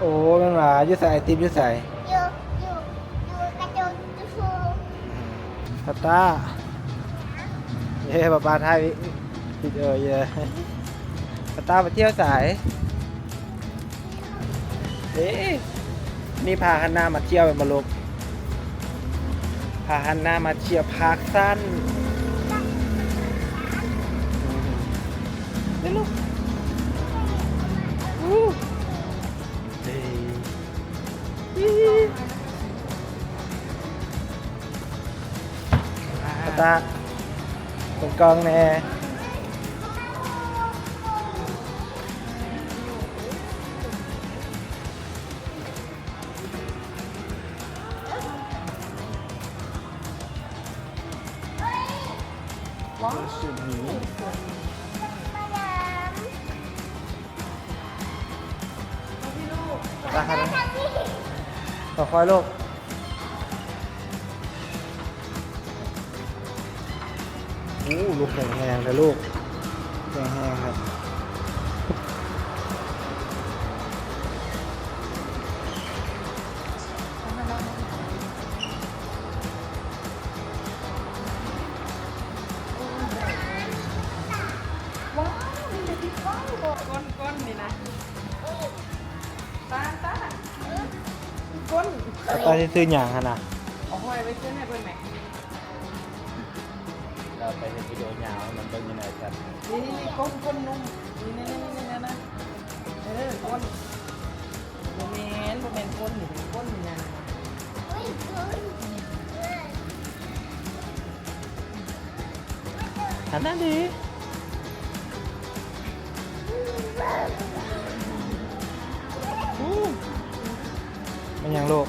โอ้มันว่าอยุ่ใส่ไอติมอยุ่ใส่อยู่กระจกชู ตาตาเย้ป้าไทยผิดเย้ตาตาไปเที่ยวสายเอ๊ะนี่พาฮันนามาเที่ยวเป็นมาลูกพาฮันนามาเที่ยวพาร์คสั้นนี่ลูกตาเป็นกองแน่ว้าวสุดหนีตาครับต่อคอยลูกลูกแข็งๆเลยลูกแข็งๆครับว้าวมีแต่ที่ว้าวก้นนี่นะตาก้น ตาที่ซื้อหยางขนาด เอาห้อยไว้ซื้อให้เพื่อนไหม เราไปในวิดีโอยาวมันเป็นยังไงครับ นี่ก้นนุ่มนี่นะก้นโมเมนก้นหรือก้นนี่นะ หันหน้าดีมันยังลูก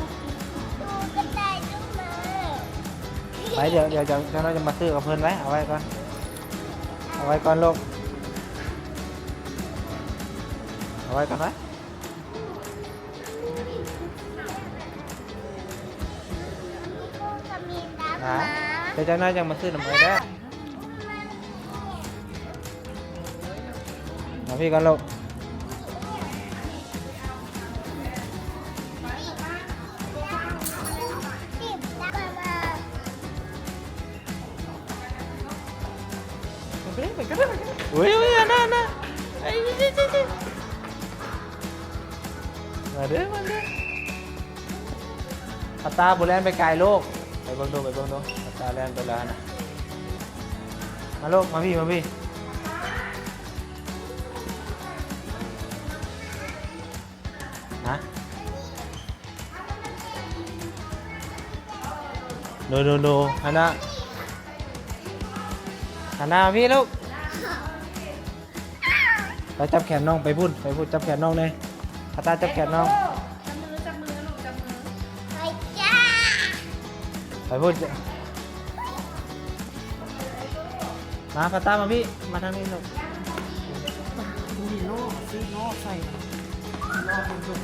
ไปเดี๋ยวเราจะมาซื้อกับเพื่อนไว้เอาไว้ก่อนลูกเอาไว้ก่อนไว้นะเดี๋ยวเจ้าน้อยจะมาซื้อน้ำมันได้มาพี่ก่อนลูกอุ้ยน่าไอ้มาเด้อตาบุแลนไปไกลลูกไปเบิ่งดูตาแลนไปแล้วนะมาลูกมาพี่นะดูฮันนาพี่ลูกไปจับแขนน้องไปพูดจับแขนน้องเลยตาจับแขนน้องจับมือลูกจับมือ ไปพูดมาพาตามาพี่มาทางนี้ลูก มีโล่ซื้อโล่ใส่โล่เป็นจุด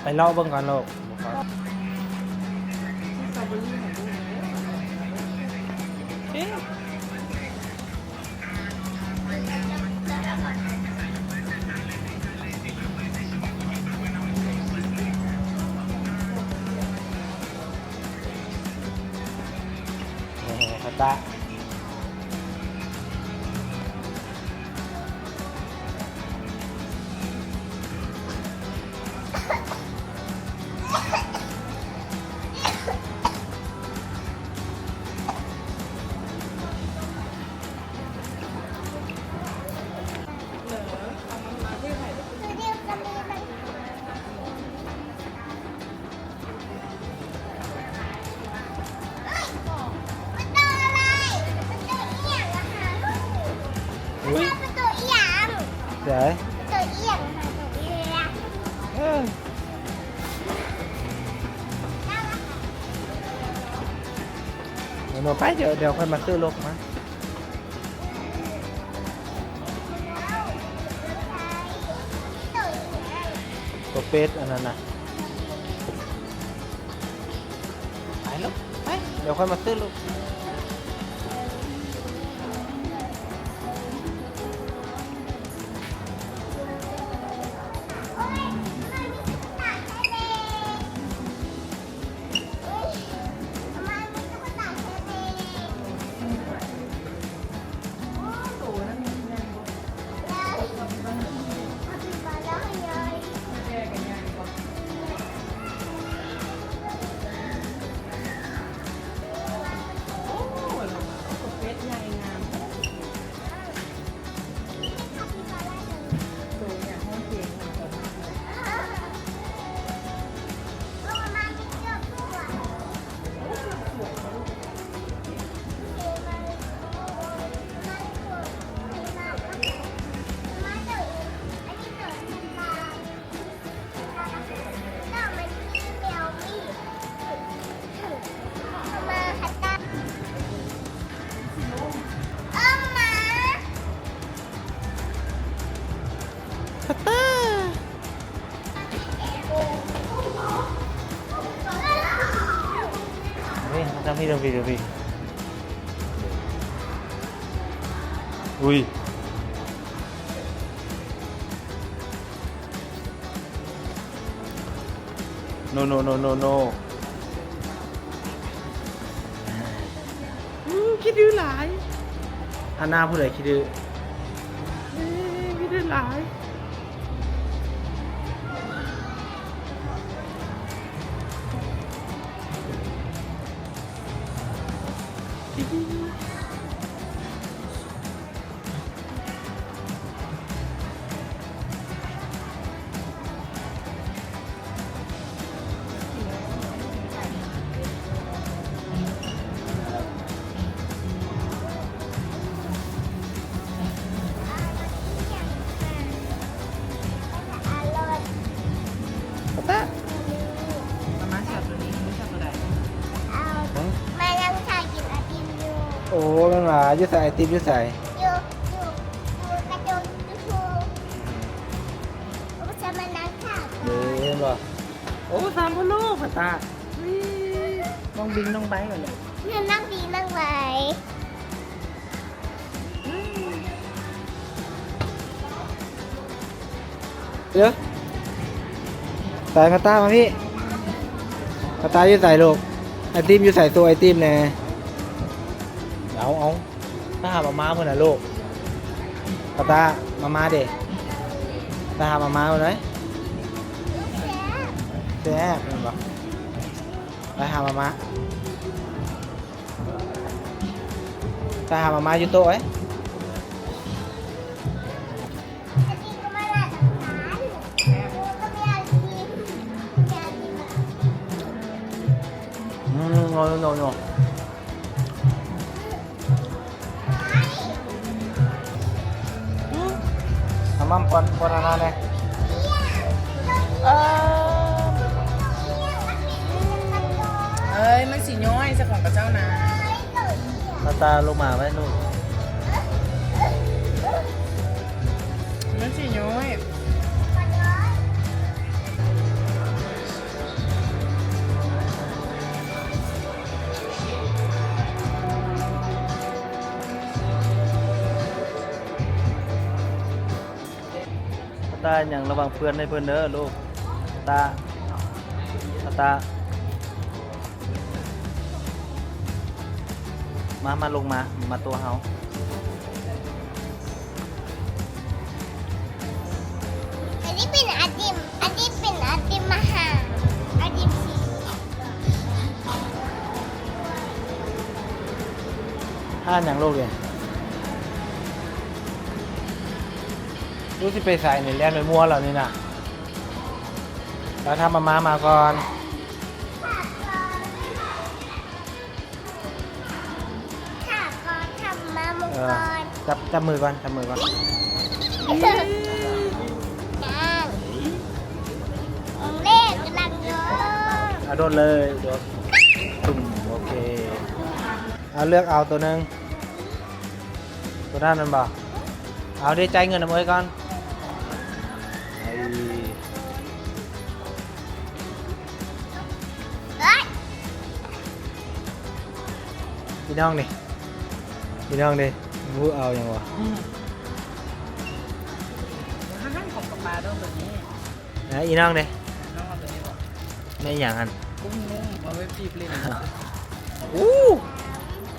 ไปเล่าเบิ่งก่อนลูกตาเดี๋ยวหนูไปเดี๋ยวค่อยมาซื้อลูกมา ตัวเป็ดอันนั้นนะไปลูกไปเดี๋ยวค่อยมาซื้อลูกพัตตานี่ทำพี่เดี๋ยวพี่อุ้ยโนคิดดื้อหลายอันหน้าผู้ใดคิดดื้อคิดดื้อหลายพัตตา มาม่าชอบตัวนี้ไม่ชอบตัวใด มายังชายกินไอติมอยู่ โอ้มันหมายืดใส่ไอติมยืดใส่ อยู่กระจกดูจะมานั่งข้าว เห็นป่ะโอ้สามพ่อลูกพัตตาน้องบิงน้องไบค์ก่อนเลย เนี่ยนั่งดีนั่งไหว เดี๋ยวใส่พัตตามาพี่พัตตายืดใส่ลูกไอติมยืดใส่ตัวไอติมแน่เอาถ้าหามาม้าเมื่อไหร่ลูกพัตตามาเด็ถ้าหามาม้าเมื่อไหร่แซ่บเห็นป่ะไปหามาม้าถ้าหามาม้าอยู่โต๊ะไอ้ ไอติมก็มาละสำคัญก็ไม่ไอติมไม่ไอติมโนทำมั่มปอนอะไรเนี่ย เอ้ยมันสีย้อยสักของกับเจ้านะ พัตตาลงมาไว้ลูก มันสีย้อย ตาอย่างระวังเพื่อนให้เพื่อนเด้อลูกตามาลงมาตัวเฮา อันนี้เป็นไอติมอันนี้เป็นไอติมมหาไอติมสี ห้าอย่างลูกเลยรู้สิไปใส่ในแล่นไปมัวเหล่านี้น่ะแล้วทำมาก่อน ค่ะก่อนทำมามุก เอ ก่ อ อน จับมือก่อนย่างของเล่นกำลังเยอะ เอาโดนเลยโดนตุ่มโอเคเอาเลือกเอาตัวหนึ่งตัวด้านนั้นบ่เอาได้ใจายเงินเอาไว้ก่อนไอ้ พี่น้องนี่พี่น้องดิรู้เอาอย่างวะ ห้างของปลาต้องแบบนี้ นะอีน้องดิ น้องเอาแบบนี้บอก ไม่อย่างนั้น กุ้งนุ่มเอาไว้ปีบเล่น อู้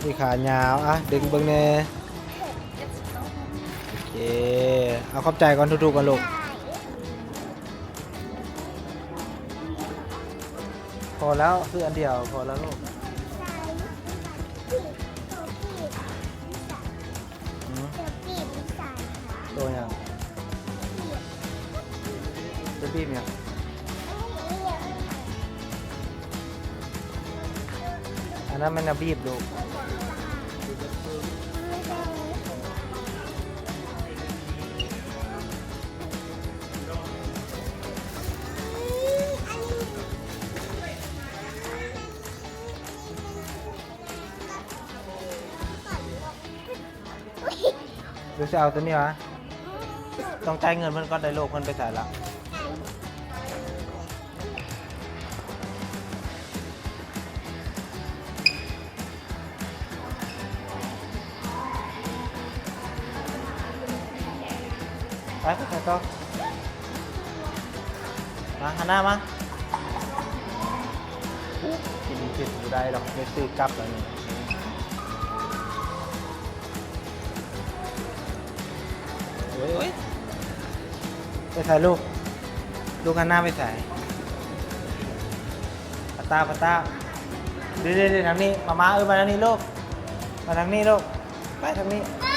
นี่ขายาวอ่ะดึงเบิ้งแน่โอเคเอาขอบใจก่อนทุกๆกันลูกพอแล้วคืออันเดียวพอแล้วลูกอืมตัวอย่างตัวบีบเนี่ยอันนั้นมันน่ะบีบลูก หรือจะเอาตัวนี้วะต้องจ่ายเงินมันก่อนได้โลกมันไปจ่ายละไปไปต่อมาหันหน้ามากินผิดอยู่ได้หรอกไม่ซื้อกลับแล้วนี่โอ้ยไปถ่ายลูกหันหน้าไปถ่ายปาตาเดี๋ยวทางนี้มาเอ้ยมาทางนี้ลูกมาทางนี้ลูกไปทางนี้ ไม่